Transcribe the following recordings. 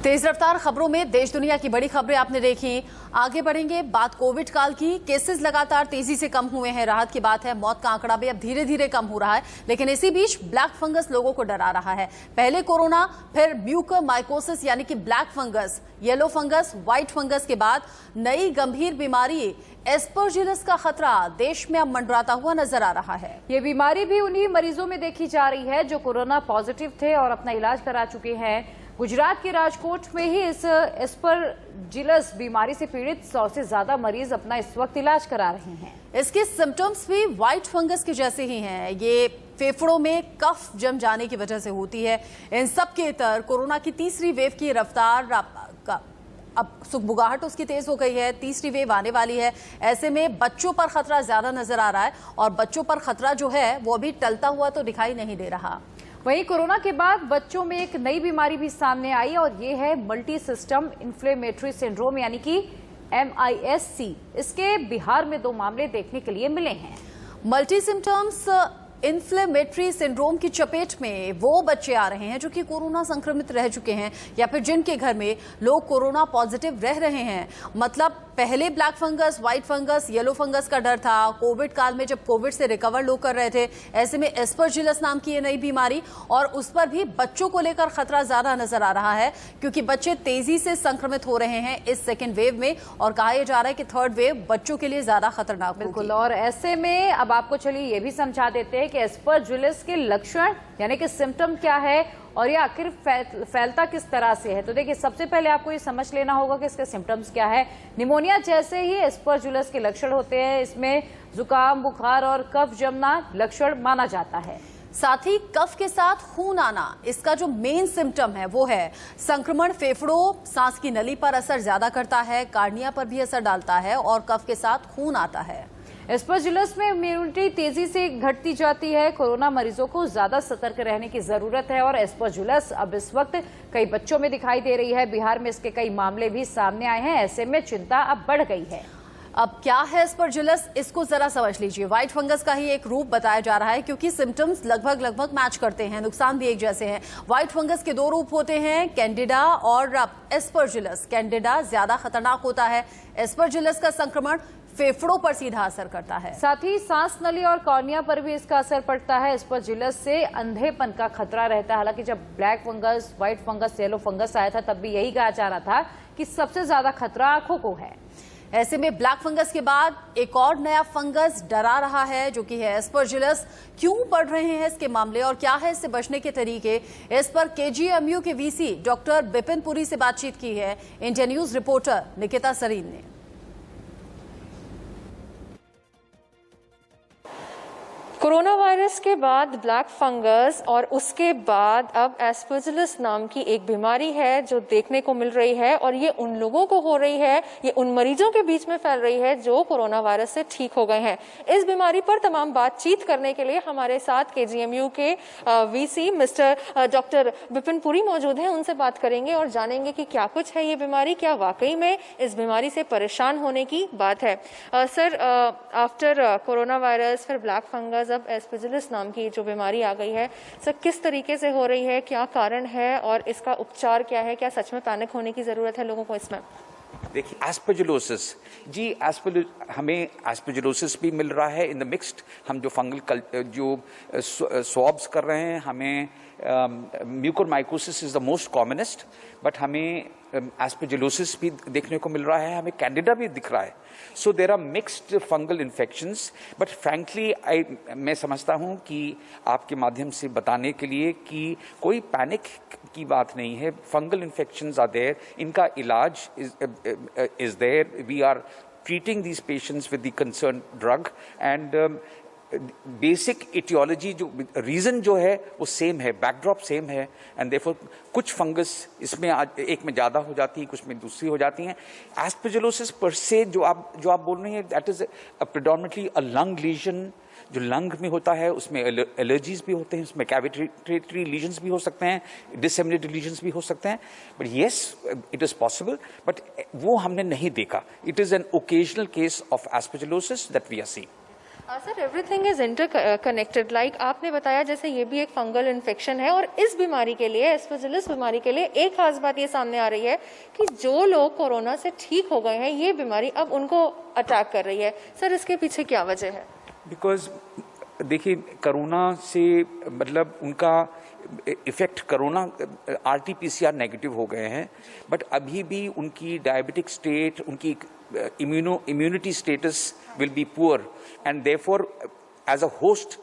तेज रफ्तार खबरों में देश दुनिया की बड़ी खबरें आपने देखी। आगे बढ़ेंगे, बात कोविड काल की। केसेस लगातार तेजी से कम हुए हैं, राहत की बात है। मौत का आंकड़ा भी अब धीरे धीरे कम हो रहा है, लेकिन इसी बीच ब्लैक फंगस लोगों को डरा रहा है। पहले कोरोना, फिर म्यूकोरमाइकोसिस यानी कि black fungus, yellow fungus, white fungus के बाद नई गंभीर बीमारी एस्परजिलस का खतरा देश में अब मंडराता हुआ नजर आ रहा है। ये बीमारी भी उन्हीं मरीजों में देखी जा रही है जो कोरोना पॉजिटिव थे और अपना इलाज करा चुके हैं। गुजरात के राजकोट में ही इस एस्परजिलस बीमारी से पीड़ित 100 से ज्यादा मरीज अपना इस वक्त इलाज करा रहे हैं। इसके सिम्टम्स भी व्हाइट फंगस के जैसे ही हैं। ये फेफड़ों में कफ जम जाने की वजह से होती है। इन सब के इतर कोरोना की तीसरी वेव की रफ्तार अब सुगबुगाहट उसकी तेज हो गई है। तीसरी वेव आने वाली है। ऐसे में बच्चों पर खतरा ज्यादा नजर आ रहा है और बच्चों पर खतरा जो है वो अभी टलता हुआ तो दिखाई नहीं दे रहा। वहीं कोरोना के बाद बच्चों में एक नई बीमारी भी सामने आई और ये है मल्टी सिस्टम इन्फ्लेमेटरी सिंड्रोम यानी कि MIS-C। इसके बिहार में 2 मामले देखने के लिए मिले हैं। मल्टी सिम्टम्स इन्फ्लेमेटरी सिंड्रोम की चपेट में वो बच्चे आ रहे हैं जो कि कोरोना संक्रमित रह चुके हैं या फिर जिनके घर में लोग कोरोना पॉजिटिव रह रहे हैं। मतलब पहले black fungus, white fungus, yellow fungus का डर था। कोविड काल में जब कोविड से रिकवर लोग कर रहे थे, ऐसे में एस्परजिलस नाम की ये नई बीमारी, और उस पर भी बच्चों को लेकर खतरा ज्यादा नजर आ रहा है क्योंकि बच्चे तेजी से संक्रमित हो रहे हैं इस सेकेंड वेव में और कहा यह जा रहा है कि थर्ड वेव बच्चों के लिए ज्यादा खतरनाक होगी। बिल्कुल, और ऐसे में अब आपको चलिए ये भी समझा देते हैं कि एस्परजिलस के लक्षण यानी कि सिम्टम क्या है और ये आखिर फैलता किस तरह से है। तो देखिए, सबसे पहले आपको ये समझ लेना होगा कि इसके सिम्टम्स क्या है। निमोनिया जैसे ही एस्परजिलस के लक्षण होते हैं। इसमें जुकाम, बुखार और कफ जमना लक्षण माना जाता है। साथ ही कफ के साथ खून आना इसका जो मेन सिम्टम है वो है। संक्रमण फेफड़ों, सांस की नली पर असर ज्यादा करता है, कार्निया पर भी असर डालता है और कफ के साथ खून आता है। एस्परजिलस में इम्यूनिटी तेजी से घटती जाती है। कोरोना मरीजों को ज्यादा सतर्क रहने की जरूरत है और एस्परजिलस अब इस वक्त कई बच्चों में दिखाई दे रही है। बिहार में इसके कई मामले भी सामने आए हैं। ऐसे में चिंता अब बढ़ गई है। अब क्या है एस्परजिलस, इसको जरा समझ लीजिए। व्हाइट फंगस का ही एक रूप बताया जा रहा है क्योंकि सिम्टम्स लगभग मैच करते हैं, नुकसान भी एक जैसे हैं। व्हाइट फंगस के 2 रूप होते हैं, कैंडिडा और एस्परजिलस। कैंडिडा ज्यादा खतरनाक होता है। एस्परजिलस का संक्रमण फेफड़ों पर सीधा असर करता है। साथ ही सांस नली और कॉर्निया पर भी इसका असर पड़ता है। एस्परजिलस से अंधेपन का खतरा रहता है। हालांकि जब black fungus, white fungus, yellow fungus आया था तब भी यही कहा जा रहा था कि सबसे ज्यादा खतरा आंखों को है। ऐसे में ब्लैक फंगस के बाद एक और नया फंगस डरा रहा है जो कि है एस्परजिलस। क्यों बढ़ रहे हैं इसके मामले और क्या है इससे बचने के तरीके, इस पर KGMU के VC डॉक्टर बिपिन पुरी से बातचीत की है India news reporter Nikita Sarin ने। कोरोना वायरस के बाद ब्लैक फंगस और उसके बाद अब एस्परजिलस नाम की एक बीमारी है जो देखने को मिल रही है और ये उन लोगों को हो रही है, ये उन मरीजों के बीच में फैल रही है जो कोरोना वायरस से ठीक हो गए हैं। इस बीमारी पर तमाम बातचीत करने के लिए हमारे साथ KGMU के VC mister doctor Bipin Puri मौजूद हैं। उनसे बात करेंगे और जानेंगे कि क्या कुछ है ये बीमारी, क्या वाकई में इस बीमारी से परेशान होने की बात है। सर, आफ्टर कोरोना वायरस फिर ब्लैक फंगस, अब एस्परजिलस नाम की जो बीमारी आ गई है, सर किस तरीके से हो रही है, क्या कारण है और इसका उपचार क्या है? क्या सच में पैनिक होने की जरूरत है लोगों को इसमें? देखिए, एस्परजिलोसिस जी, हमें एस्परजिलोसिस भी मिल रहा है इन द मिक्स्ड। हम जो फंगल जो स्वॉब्स कर रहे हैं, हमें mucormycosis is the most commonest, but हमें एस्परजिलोसिस भी देखने को मिल रहा है, हमें कैंडिडा भी दिख रहा है। So there are mixed fungal infections, but frankly मैं समझता हूँ कि आपके माध्यम से बताने के लिए कि कोई पैनिक की बात नहीं है। फंगल इन्फेक्शंस आर देयर, इनका इलाज is there. We are treating these patients with the concerned drug and basic etiology जो रीजन जो है वो सेम है, बैकड्रॉप सेम है एंड देयरफॉर कुछ फंगस इसमें एक में ज्यादा हो जाती है, कुछ में दूसरी हो जाती हैं। एस्परजिलोसिस पर से जो आप बोल रही हैं, that is predominantly a lung lesion. जो लंग में होता है उसमें एलर्जीज भी होते हैं, उसमें कैविटेटरी लीजन्स भी हो सकते हैं, डिसेमिनेटेड लीजन्स भी हो सकते हैं। But yes, it is possible, but वो हमने नहीं देखा। It is an occasional case of aspergillosis that we are seeing. Sir everything is interconnected, like आपने बताया जैसे ये भी एक फंगल इन्फेक्शन है, और इस बीमारी के लिए, एस्परजिलस बीमारी के लिए एक खास बात ये सामने आ रही है कि जो लोग कोरोना से ठीक हो गए हैं, ये बीमारी अब उनको अटैक कर रही है। सर इसके पीछे क्या वजह है? बिकॉज देखिए, कोरोना से मतलब उनका इफेक्ट, कोरोना RT-PCR नेगेटिव हो गए हैं, बट अभी भी उनकी डायबिटिक स्टेट, उनकी immunity status will be poor, and therefore as a host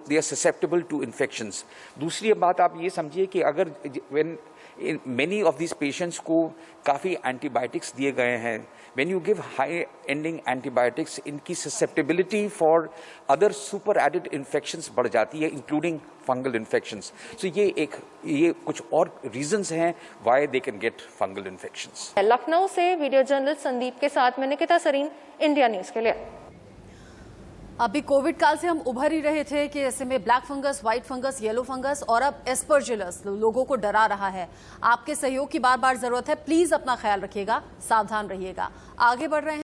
they are susceptible to infections. दूसरी बात आप ये समझिए कि अगर when in many of these patients को काफ़ी antibiotics दिए गए हैं, when you give high ending antibiotics, इनकी susceptibility for other super added infections बढ़ जाती है, including fungal infections. So ये कुछ और reasons हैं why they can get fungal infections. Lucknow से वीडियो जर्नलिस्ट संदीप के साथ मैं निकिता सरीन, इंडिया न्यूज के लिए। अभी कोविड काल से हम उभर ही रहे थे कि ऐसे में black fungus, white fungus, yellow fungus और अब एस्परजिलस लोगों को डरा रहा है। आपके सहयोग की बार बार जरूरत है। प्लीज अपना ख्याल रखिएगा, सावधान रहिएगा। आगे बढ़ रहे हैं।